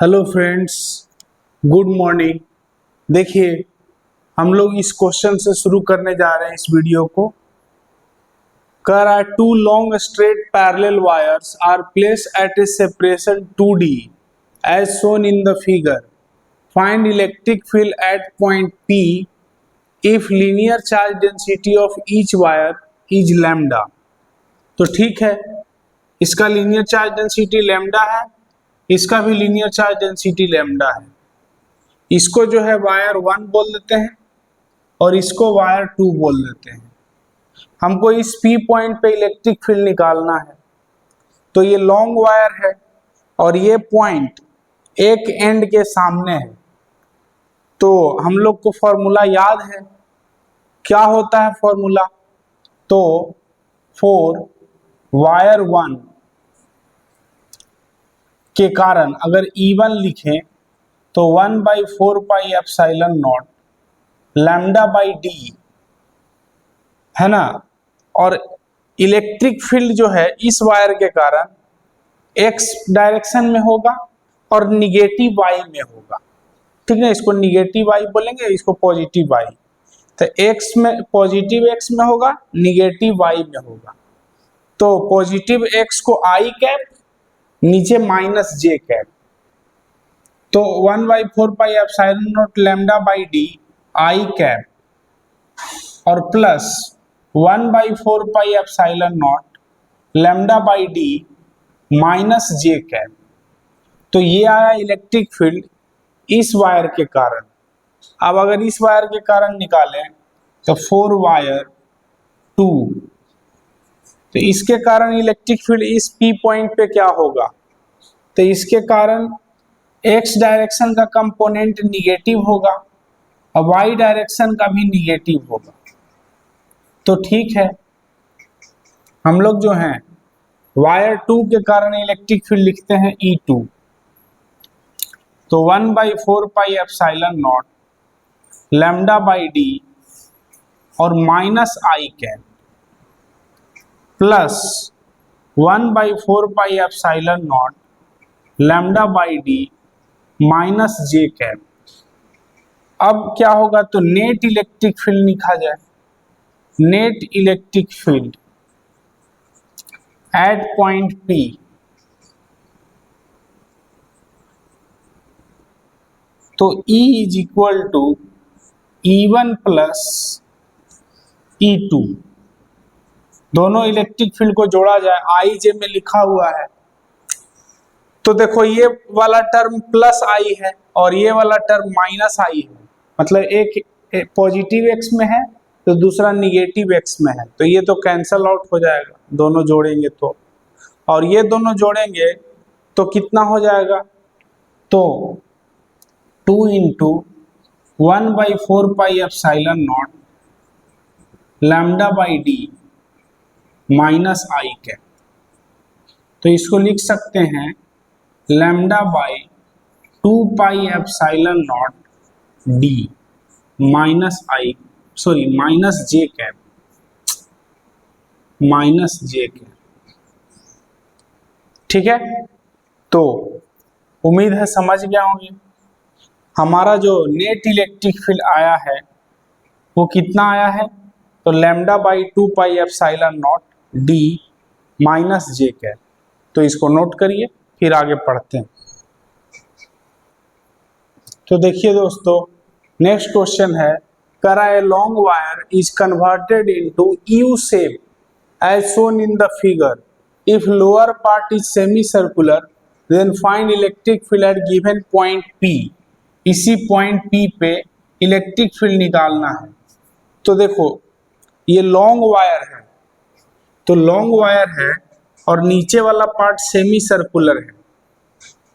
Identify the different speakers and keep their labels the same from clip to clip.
Speaker 1: Hello friends, good morning. देखिए, हम लोग इस क्वेश्चन से शुरू करने जा रहे हैं इस वीडियो को। कर आर two long straight parallel wires are placed at a separation 2D as shown in the figure. Find electric field at point P if linear charge density of each wire is lambda. तो ठीक है, इसका linear charge density lambda है, इसका भी linear charge density lambda है। इसको जो है वायर 1 बोल देते हैं और इसको वायर 2 बोल देते हैं। हमको इस P पॉइंट पे इलेक्ट्रिक फील्ड निकालना है। तो ये लॉन्ग वायर है और ये पॉइंट एक एंड के सामने है। तो हम लोग को फॉर्मूला याद है, क्या होता है फॉर्मूला? तो फॉर वायर 1 के कारण अगर E1 लिखें तो 1/4 pi epsilon naught lambda by D है ना। और इलेक्ट्रिक फील्ड जो है इस वायर के कारण x डायरेक्शन में होगा और निगेटिव y में होगा। ठीक है, इसको निगेटिव y बोलेंगे, इसको पॉजिटिव y। तो x में पॉजिटिव x में होगा, निगेटिव y में होगा। तो पॉजिटिव x को I कैप, नीचे माइनस j कैप। तो 1/4 pi epsilon naught lambda by D I cap और plus 1/4 pi epsilon naught lambda by D minus j cap. तो ये आया इलेक्ट्रिक फील्ड इस वायर के कारण। अब अगर इस वायर के कारण निकालें तो 4 वायर 2, तो इसके कारण इलेक्ट्रिक फील्ड इस P पॉइंट पे क्या होगा? तो इसके कारण x डायरेक्शन का कंपोनेंट निगेटिव होगा और y डायरेक्शन का भी निगेटिव होगा। तो ठीक है, हम लोग जो हैं वायर 2 के कारण इलेक्ट्रिक फील्ड लिखते हैं E2। तो 1/4 pi epsilon naught lambda by D और minus I cap plus 1/4 pi epsilon naught lambda by D minus j cap. अब क्या होगा? तो नेट इलेक्ट्रिक फील्ड लिखा जाए। Net electric field at point P तो E is equal to E1 plus E2। दोनों electric field को जोड़ा जाए, IJ में लिखा हुआ है। तो देखो, ये वाला टर्म प्लस I है और ये वाला टर्म माइनस I है। मतलब एक पॉजिटिव x में है तो दूसरा निगेटिव x में है। तो ये तो कैंसल आउट हो जाएगा, दोनों जोड़ेंगे तो। और ये दोनों जोड़ेंगे तो कितना हो जाएगा? तो 2 into 1/4 pi epsilon naught lambda by D minus I cap. तो इसको लिख सकते हैं lambda by 2 pi epsilon not D minus j cap, minus j cap. ठीक है, तो उम्मीद है समझ गया होंगे। हमारा जो नेट इलेक्ट्रिक फील्ड आया है वो कितना आया है? तो lambda by 2 pi epsilon not D minus j cap. तो इसको नोट करिए, फिर आगे पढ़ते हैं। तो देखिए दोस्तों, नेक्स्ट क्वेश्चन है, करा a long wire is converted into U shape as shown in the figure. If lower part is semi circular then find electric field at given point P। इसी पॉइंट P पे electric field निकालना है। तो देखो, ये long wire है, तो long wire है और नीचे वाला पार्ट सेमी सर्कुलर है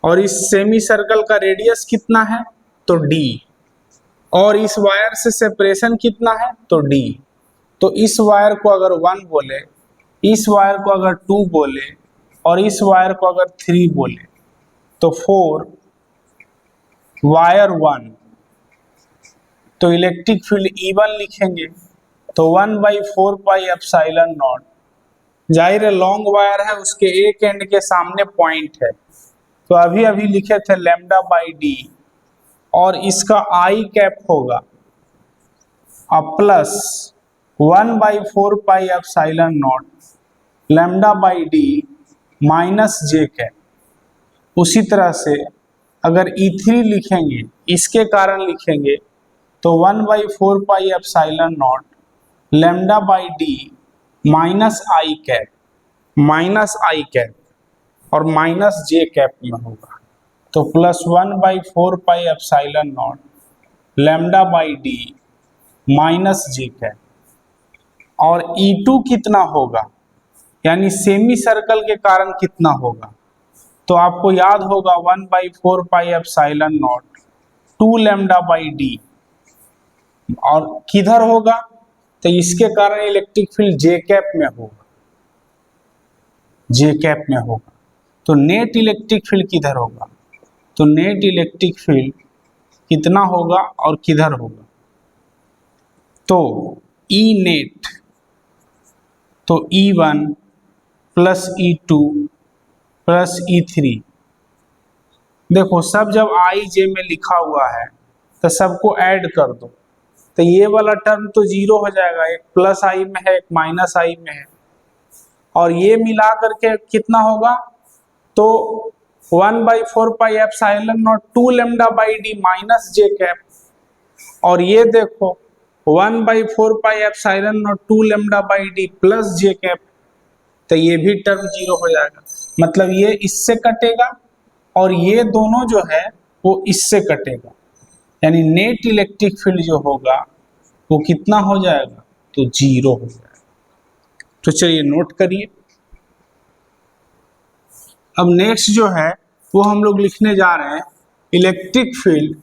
Speaker 1: और इस सेमी सर्कल का रेडियस कितना है? तो D। और इस वायर से सेपरेशन कितना है? तो D। तो इस वायर को अगर 1 बोले, इस वायर को अगर 2 बोले और इस वायर को अगर 3 बोले, तो 4 वायर 1। तो इलेक्ट्रिक फील्ड E1 लिखेंगे तो 1/4 पाई एप्सिलॉन नॉट, जाहिर है लॉन्ग वायर है, उसके एक एंड के सामने पॉइंट है तो अभी अभी लिखे थे लैम्डा बाई डी, और इसका आई कैप होगा अब plus 1/4 epsilon naught lambda by D minus J cap. उसी तरह से अगर E3 लिखेंगे, इसके कारण लिखेंगे, तो 1/4 epsilon naught lambda by D minus I cap और माइनस जे कैप में होगा, तो plus 1/4 epsilon naught lambda by D minus J cap. और E2 कितना होगा, यानी सेमी सर्कल के कारण कितना होगा, तो आपको याद होगा 1/4 epsilon not 2 lambda by D, और किधर होगा, तो इसके कारण इलेक्ट्रिक फील्ड जे कैप में होगा, तो नेट इलेक्ट्रिक फील्ड किधर होगा, तो नेट इलेक्ट्रिक फील्ड कितना होगा और किधर होगा, तो ई नेट, तो E1 plus E2 plus E3, देखो सब जब आई जे में लिखा हुआ है तो सबको ऐड कर दो, तो ये वाला टर्म तो जीरो हो जाएगा, एक प्लस आई में है एक माइनस आई में है, और ये मिला करके कितना होगा, तो 1/4 epsilon not 2 lambda by D minus J cap, और ये देखो 1/4 epsilon not 2 lambda by D plus J cap, तो ये भी टर्म जीरो हो जाएगा, मतलब ये इससे कटेगा और ये दोनों जो है वो इससे कटेगा, यानी नेट इलेक्ट्रिक फील्ड जो होगा वो कितना हो जाएगा, तो जीरो हो जाएगा। तो चलिए नोट करिए। अब नेक्स्ट जो है वो हम लोग लिखने जा रहे हैं electric field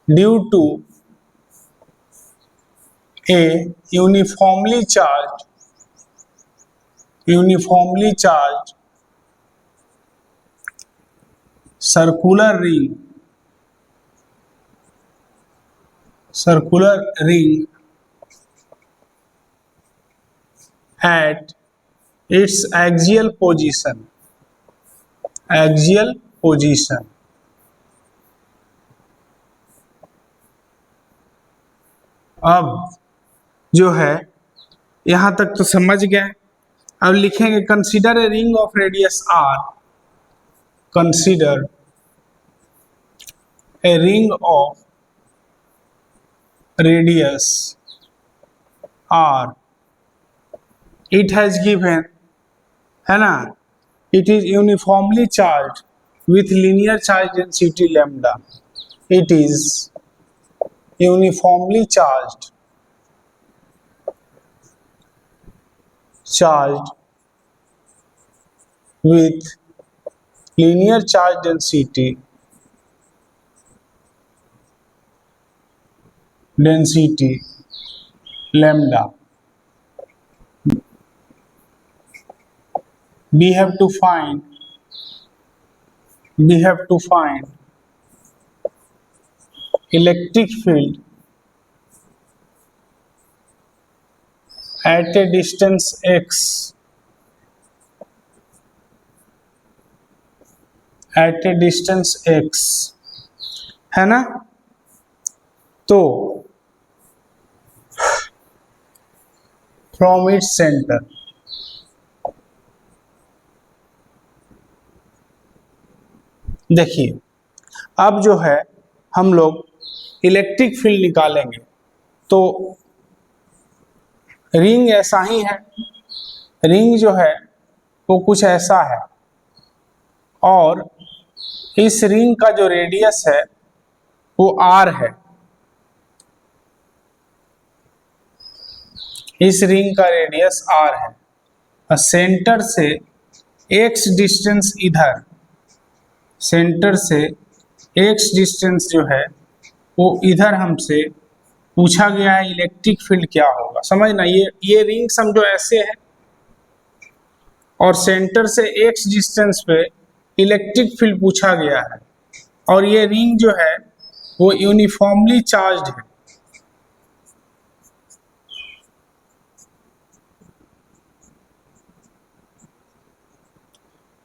Speaker 1: due to a uniformly charged circular ring at its axial position। अब जो है यहां तक तो समझ गए, अब लिखेंगे consider a ring of radius r, consider a ring of radius r, it has given, है ना, it is uniformly charged with linear charge density lambda, it is uniformly charged with linear charge density lambda। We have to find electric field at a distance x, है ना, तो from its center, देखिए अब जो है हम लोग electric field निकालेंगे, तो रिंग ऐसा ही है, रिंग जो है वो कुछ ऐसा है, और इस रिंग का जो रेडियस है वो r है, इस रिंग का रेडियस r है, और सेंटर से x डिस्टेंस इधर, सेंटर से x डिस्टेंस जो है वो इधर हमसे पूछा गया है इलेक्ट्रिक फील्ड क्या होगा। समझना, ये रिंग समझो ऐसे है और सेंटर से x डिस्टेंस पे इलेक्ट्रिक फील्ड पूछा गया है, और ये रिंग जो है वो यूनिफॉर्मली चार्ज्ड है,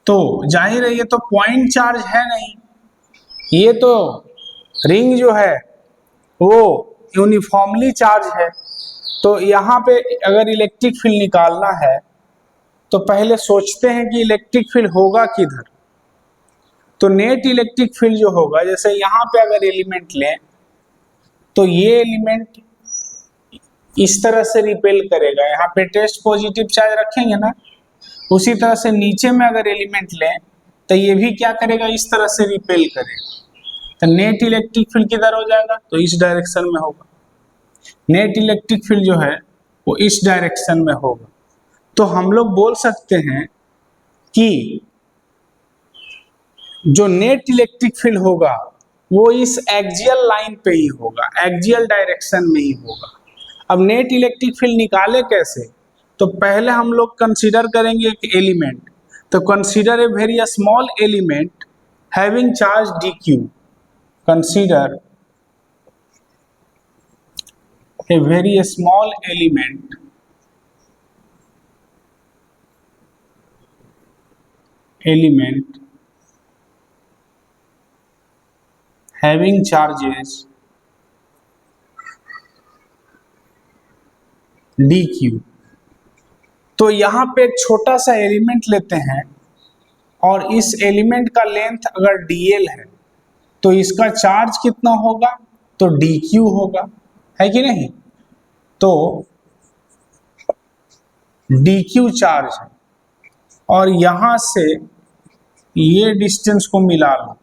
Speaker 1: तो जाहिर है ये तो पॉइंट चार्ज है नहीं, ये तो रिंग जो है वो यूनिफॉर्मली चार्ज है। तो यहाँ पे अगर इलेक्ट्रिक फील्ड निकालना है तो पहले सोचते हैं कि इलेक्ट्रिक फील्ड होगा किधर। तो नेट इलेक्ट्रिक फील्ड जो होगा, जैसे यहाँ पे अगर एलिमेंट लें तो ये एलिमेंट इस तरह से रिपेल करेगा, यहाँ पे टेस्ट पॉजिटिव चार्ज रखेंगे ना, उसी तरह से नीचे में अगर एलिमेंट लें तो ये भी क्या करेगा, इस तरह से रिपेल करेगा। तो नेट इलेक्ट्रिक फील्ड किधर हो जाएगा, तो इस डायरेक्शन में होगा। नेट इलेक्ट्रिक फील्ड जो है वो इस डायरेक्शन में होगा। तो हम लोग बोल सकते हैं कि जो नेट इलेक्ट्रिक फील्ड होगा वो इस एक्सियल लाइन पे ही होगा, एक्सियल डायरेक्शन में ही होगा। अब नेट इलेक्ट्रिक फील्ड निकाले कैसे, तो पहले हम लोग कंसीडर करेंगे एक एलिमेंट। तो consider a very small element having charge dq, consider a very small element having charges dq। तो यहाँ पे एक छोटा सा एलिमेंट लेते हैं और इस एलिमेंट का लेंथ अगर dl है तो इसका चार्ज कितना होगा, तो dq होगा, है कि नहीं। तो dq चार्ज है और यहां से ये डिस्टेंस को मिला लो,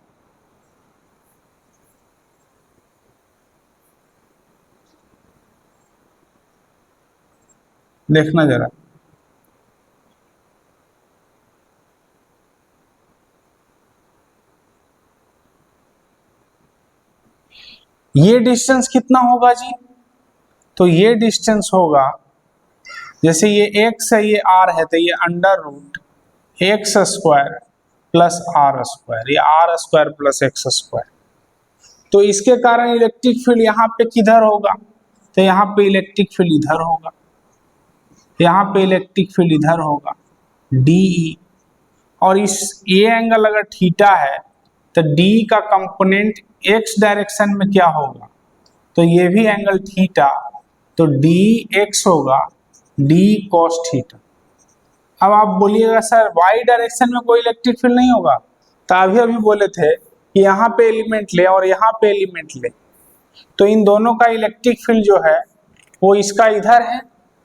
Speaker 1: देखना जरा, ये डिस्टेंस कितना होगा जी, तो ये डिस्टेंस होगा, जैसे ये x है ये r है, तो ये under root X square plus R square, ये R square plus x square. तो इसके कारण इलेक्ट्रिक फील्ड यहाँ पे किधर होगा, तो यहाँ पे इलेक्ट्रिक फील्ड इधर होगा, यहाँ पे इलेक्ट्रिक फील्ड इधर होगा DE। और इस ये एंगल अगर थीटा है तो D का कंपोनेंट x डायरेक्शन में क्या होगा, तो ये भी एंगल थीटा, तो dx होगा d cos थीटा। अब आप बोलिएगा सर y डायरेक्शन में कोई इलेक्ट्रिक फील्ड नहीं होगा, तो अभी बोले थे कि यहाँ पे एलिमेंट ले और यहाँ पे एलिमेंट ले, तो इन दोनों का इलेक्ट्रिक फील्ड जो है वो इसका इधर है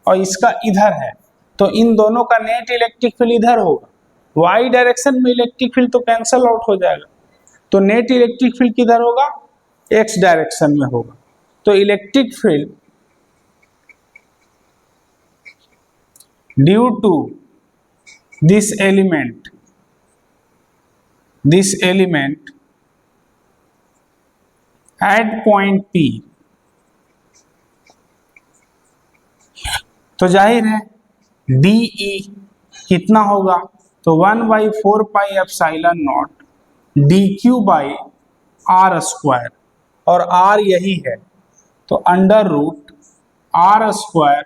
Speaker 1: और इसका इधर है, तो इन दोनों का नेट इलेक्ट्रिक फील्ड इधर होगा। y डायरेक्शन में इलेक्ट्रिक फील्ड तो कैंसल आउट हो जाएगा, तो नेट इलेक्ट्रिक फील्ड किधर होगा, x डायरेक्शन में होगा। तो electric field due to this element at point P, तो जाहिर है DE कितना होगा, तो 1/4 pi epsilon naught dq by r square, और r यही है, तो under root r square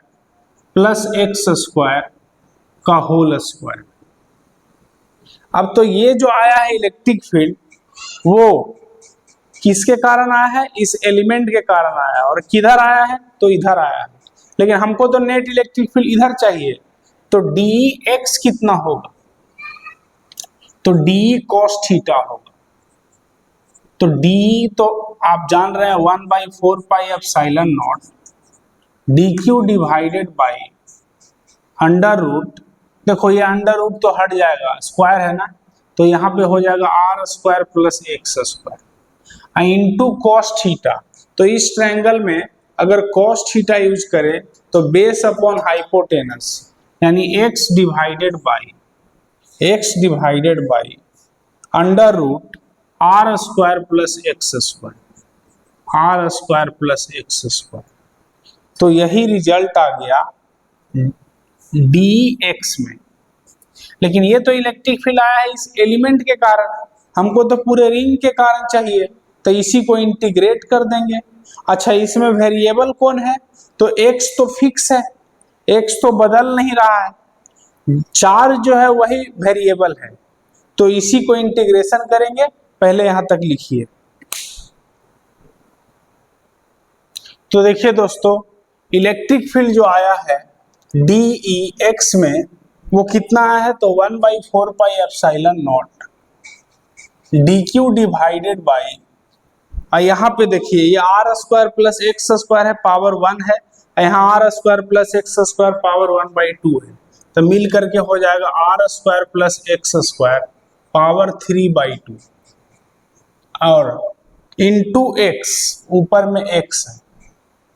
Speaker 1: plus x square का होल स्क्वायर। अब तो ये जो आया है इलेक्ट्रिक फील्ड वो किसके कारण आया है, इस एलिमेंट के कारण आया है, और किधर आया है, तो इधर आया है। लेकिन हमको तो नेट इलेक्ट्रिक फील्ड इधर चाहिए, तो dx कितना होगा, तो d cos थीटा होगा। तो d तो आप जान रहे हैं 1/4 pi epsilon naught dq divided by under root, देखो ये अंडर रूट तो हट जाएगा, स्क्वायर है ना, तो यहाँ पे हो जाएगा r square plus x square into cos theta. तो इस ट्रायंगल में अगर कॉस थीटा यूज करें तो बेस अपॉन हाइपोटेनस, यानी x divided by under root r square plus x square, तो यही रिजल्ट आ गया dx में। लेकिन ये तो इलेक्ट्रिक फील्ड आया है इस एलिमेंट के कारण, हमको तो पूरे रिंग के कारण चाहिए, तो इसी को इंटीग्रेट कर देंगे। अच्छा इसमें वेरिएबल कौन है, तो x तो फिक्स है, x तो बदल नहीं रहा है, चार्ज जो है वही वेरिएबल है, तो इसी को इंटीग्रेशन करेंगे, पहले यहां तक लिखिए। तो देखिए दोस्तों, इलेक्ट्रिक फील्ड जो आया है DEX में वो कितना आया है, तो 1/4πε0 DQ डिवाइडेड बाई, यहाँ पे देखिए ये r² प्लस x² है, पावर 1 है, यहाँ r² प्लस x² पावर 1/2 है, तो मिल करके हो जाएगा r² प्लस x² पावर 3/2 और इंटू x, ऊपर में x है।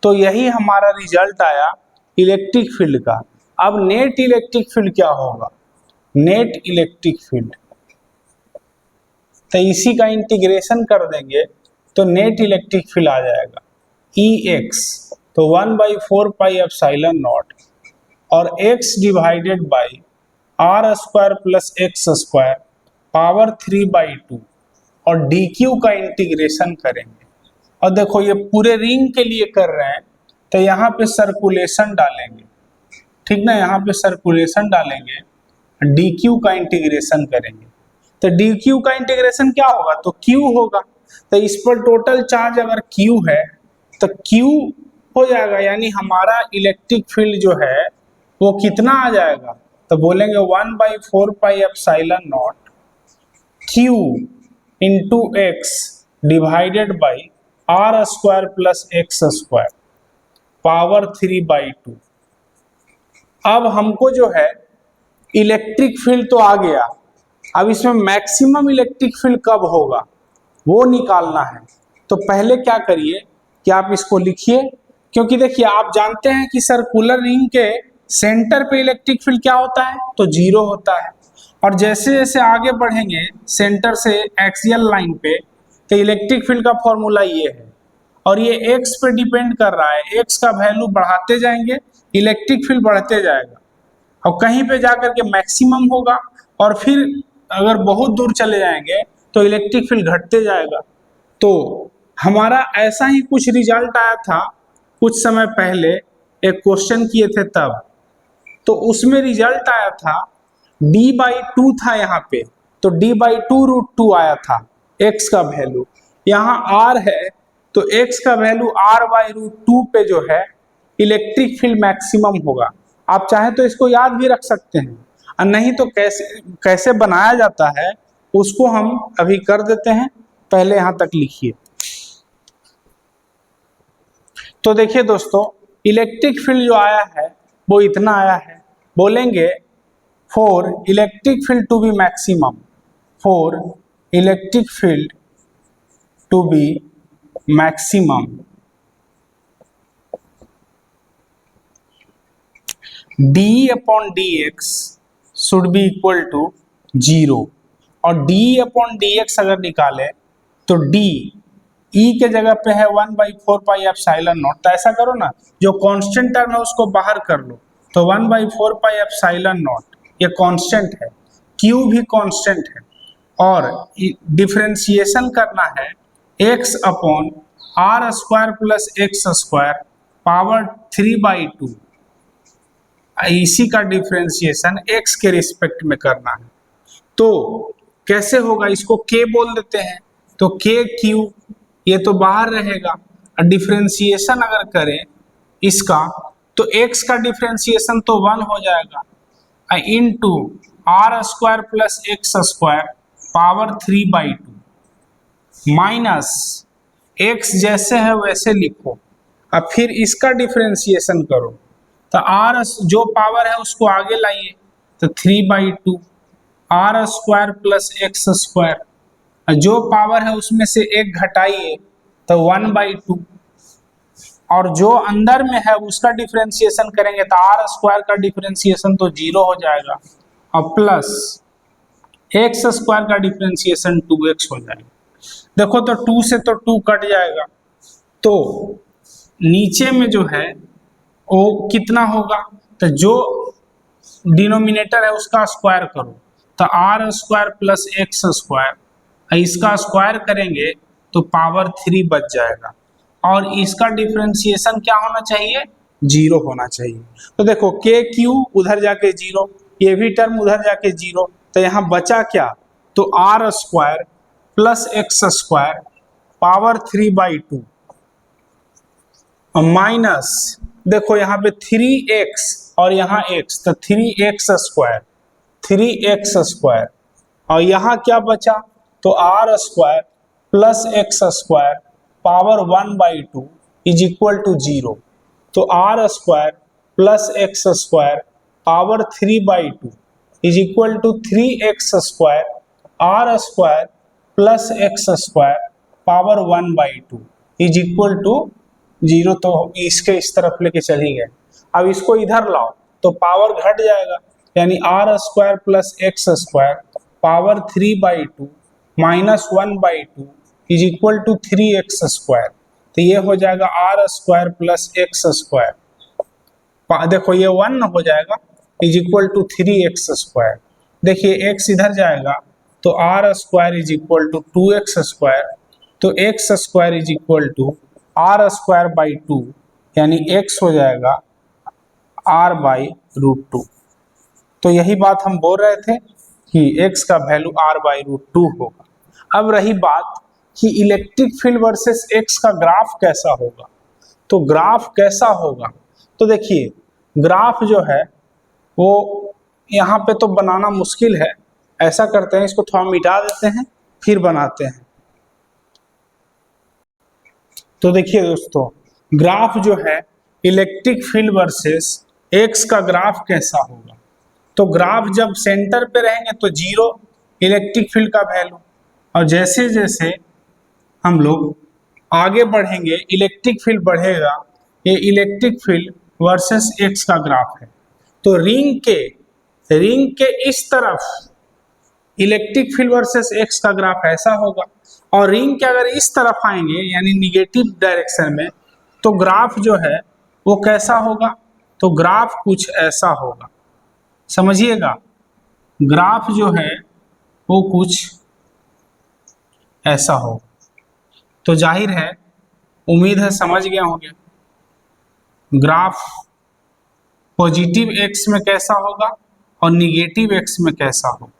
Speaker 1: तो यही हमारा रिजल्ट आया इलेक्ट्रिक फील्ड का। अब नेट इलेक्ट्रिक फील्ड क्या होगा, नेट इलेक्ट्रिक फील्ड, तो इसी का इंटीग्रेशन कर देंगे तो नेट इलेक्ट्रिक फील्ड आ जाएगा EX, तो 1/4πε0 और x divided by r² plus x² power 3/2 और DQ का इंटीग्रेशन करेंगे। और देखो ये पूरे रिंग के लिए कर रहे हैं, तो यहाँ पे सर्कुलेशन डालेंगे, ठीक ना, यहाँ पे सर्कुलेशन डालेंगे, DQ का इंटीग्रेशन करेंगे। तो DQ का इंटीग्रेशन क्या होगा, तो Q होगा। तो इस पर टोटल चार्ज अगर Q है तो Q हो जाएगा, यानी हमारा इलेक्ट्रिक फील्ड जो है वो कितना आ जाएगा, तो बोलेंगे 1/4πε0 Q into x divided by r² plus x² power 3/2। अब हमको जो है इलेक्ट्रिक फील्ड तो आ गया, अब इसमें मैक्सिमम इलेक्ट्रिक फील्ड कब होगा वो निकालना है। तो पहले क्या करिए कि आप इसको लिखिए, क्योंकि देखिए आप जानते हैं कि सर्कुलर रिंग के सेंटर पे इलेक्ट्रिक फील्ड क्या होता है, तो 0 होता है, और जैसे जैसे आगे बढ़ेंगे सेंटर से एक्सियल लाइन पे, तो इलेक्ट्रिक फील्ड का फॉर्मूला ये है, और ये x पे डिपेंड कर रहा है, x का वैल्यू बढ़ाते जाएंगे इलेक्ट्रिक फील्ड बढ़ते जाएगा, और कहीं पे जाकर के मैक्सिमम होगा, और फिर अगर बहुत दूर चले जाएंगे तो इलेक्ट्रिक फील्ड घटते जाएगा। तो हमारा ऐसा ही कुछ रिजल्ट आया था कुछ समय पहले, एक क्वेश्चन किए थे तब, तो उसमें रिजल्ट आया था d/2 था यहाँ पे, तो d/2√2 आया था x का वैल्यू, यहाँ r है तो x का वैल्यू r/√2 पे जो है इलेक्ट्रिक फील्ड मैक्सिमम होगा। आप चाहे तो इसको याद भी रख सकते हैं, और नहीं तो कैसे बनाया जाता है उसको हम अभी कर देते हैं, पहले यहां तक लिखिए। तो देखिए दोस्तों, इलेक्ट्रिक फील्ड जो आया है वो इतना आया है, बोलेंगे for electric field to be maximum, for electric field to be maximum d/dx should be equal to 0, और d/dx अगर निकाले तो d e के जगह पे है 1/4πε0, तो ऐसा करो ना, जो कांस्टेंट टर्म है उसको बाहर कर लो, तो 1/4πε0 ये कांस्टेंट है, q भी कांस्टेंट है, और डिफरेंशिएशन करना है x/r² प्लस x² पावर 3/2, इसी का डिफरेंशिएशन x के रिस्पेक्ट में करना है। तो कैसे होगा, इसको k बोल देते हैं, तो kq ये तो बाहर रहेगा, और डिफरेंशिएशन अगर करें इसका तो x का डिफरेंशिएशन तो 1 हो जाएगा, into r² plus x² power 3/2 minus x जैसे है वैसे लिखो, अब फिर इसका डिफरेंशिएशन करो, तो r जो पावर है उसको आगे लाइए, तो 3/2 r² प्लस x², जो पावर है उसमें से एक घटाइए तो 1/2, और जो अंदर में है उसका डिफरेंशिएशन करेंगे तो r² का डिफरेंशिएशन तो 0 हो जाएगा, और प्लस x² का डिफरेंशिएशन 2x हो जाएगा। देखो तो 2 से तो 2 कट जाएगा, तो नीचे में जो है वो कितना होगा, तो जो डिनोमिनेटर है उसका स्क्वायर करो, तो r² प्लस x², इसका स्क्वायर करेंगे तो पावर 3 बच जाएगा, और इसका डिफरेंशिएशन क्या होना चाहिए, 0 होना चाहिए। तो देखो kq उधर जाके 0, ये भी टर्म उधर जाके 0, तो यहाँ बचा क्या, तो r square plus x square power 3/2 minus, देखो यहाँ पे 3x और यहाँ x, तो 3x स्क्वायर और यहाँ क्या बचा, तो r square plus x square power 1/2 is equal to 0। तो r square plus x square power 3/2 is equal to 3x square r square plus x square power 1/2 is equal to 0। तो इसके इस तरफ लेके चली गए। अब इसको इधर लाओ तो पावर घट जाएगा, यानी r square plus x square power 3/2 minus 1/2 is equal to 3x square. तो ये हो जाएगा r square plus x square, देखो ये 1 हो जाएगा, is equal to 3x square. देखिए x इधर जाएगा तो r square is equal to 2x square, तो x square is equal to r square by 2, यानी x हो जाएगा r/√2। तो यही बात हम बोल रहे थे कि x का वैल्यू r/√2 होगा। अब रही बात कि इलेक्ट्रिक फील्ड वर्सेस x का ग्राफ कैसा होगा। तो ग्राफ कैसा होगा, तो देखिए ग्राफ जो है वो यहाँ पे तो बनाना मुश्किल है, ऐसा करते हैं इसको थोड़ा मिटा देते हैं फिर बनाते हैं। तो देखिए दोस्तों, ग्राफ जो है इलेक्ट्रिक फील्ड वर्सेस x का ग्राफ कैसा होगा। तो ग्राफ जब सेंटर पे रहेंगे तो 0 इलेक्ट्रिक फील्ड का वैल्यू, और जैसे जैसे हम लोग आगे बढ़ेंगे इलेक्ट्रिक फील्ड बढ़ेगा। ये इलेक्ट्रिक फील्ड वर्सेस x का ग्राफ है। तो रिंग के इस तरफ इलेक्ट्रिक फील्ड वर्सेस x का ग्राफ ऐसा होगा, और रिंग के अगर इस तरफ आएंगे यानी निगेटिव डायरेक्शन में, तो ग्राफ जो है वो कैसा होगा, तो ग्राफ कुछ ऐसा होगा। समझिएगा, ग्राफ जो है वो कुछ ऐसा होगा। तो जाहिर है, उम्मीद है समझ गए होंगे ग्राफ पॉजिटिव x में कैसा होगा और निगेटिव x में कैसा होगा।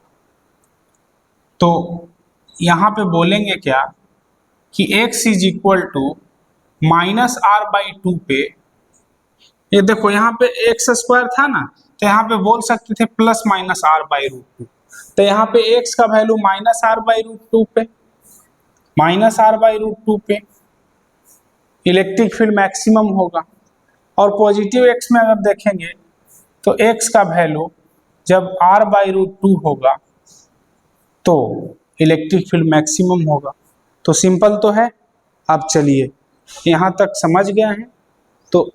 Speaker 1: तो यहाँ पे बोलेंगे क्या कि x is equal to -r/2 पे, ये देखो यहाँ पे एक्स स्क्वायर था ना, तो यहाँ पे बोल सकते थे प्लस माइनस r/√2। तो यहाँ पे x का वैल्यू -r/√2 पे इलेक्ट्रिक फील्ड मैक्सिमम होगा। और पॉजिटिव x में अगर देखेंगे तो x का वैल्यू जब r/√2 होगा तो इलेक्ट्रिक फील्ड मैक्सिमम होगा। तो सिंपल तो है। अब चलिए यहाँ तक समझ गए हैं तो